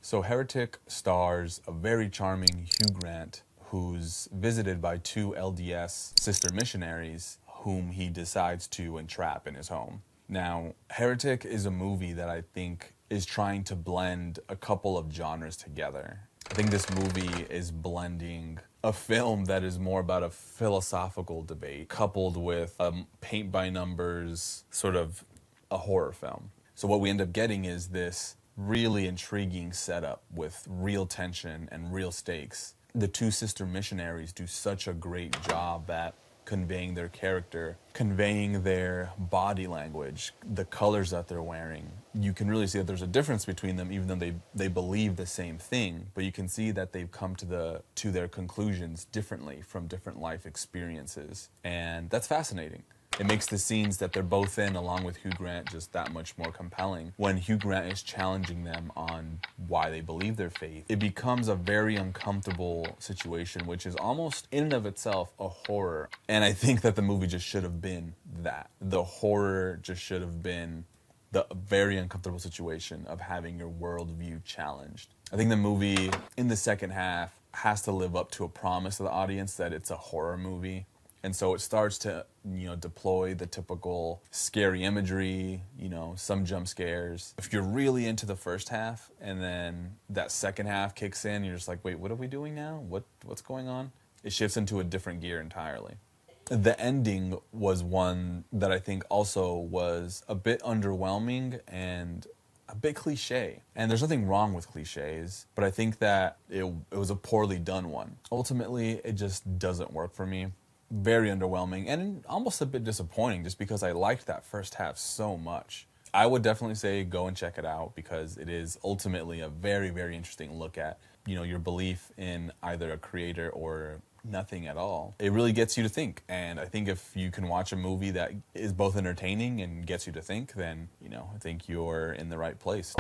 So Heretic stars a very charming Hugh Grant who's visited by two LDS sister missionaries whom he decides to entrap in his home. Now, Heretic is a movie that I think is trying to blend a couple of genres together. I think this movie is blending a film that is more about a philosophical debate coupled with a paint-by-numbers sort of a horror film. So what we end up getting is this really intriguing setup with real tension and real stakes. The two sister missionaries do such a great job at conveying their character, conveying their body language, the colors that they're wearing. You can really see that there's a difference between them, even though they believe the same thing, but you can see that they've come to their conclusions differently from different life experiences. And that's fascinating. It makes the scenes that they're both in, along with Hugh Grant, just that much more compelling. When Hugh Grant is challenging them on why they believe their faith, it becomes a very uncomfortable situation, which is almost in and of itself a horror. And I think that the movie just should have been that. The horror just should have been the very uncomfortable situation of having your worldview challenged. I think the movie, in the second half, has to live up to a promise to the audience that it's a horror movie. And so it starts to, deploy the typical scary imagery, some jump scares. If you're really into the first half and then that second half kicks in, you're just like, wait, what are we doing now? What's going on? It shifts into a different gear entirely. The ending was one that I think also was a bit underwhelming and a bit cliche. And there's nothing wrong with cliches, but I think that it was a poorly done one. Ultimately, it just doesn't work for me. Very underwhelming and almost a bit disappointing just because I liked that first half so much. I would definitely say go and check it out because it is ultimately a very, very interesting look at, your belief in either a creator or nothing at all. It really gets you to think. And I think if you can watch a movie that is both entertaining and gets you to think, then, I think you're in the right place.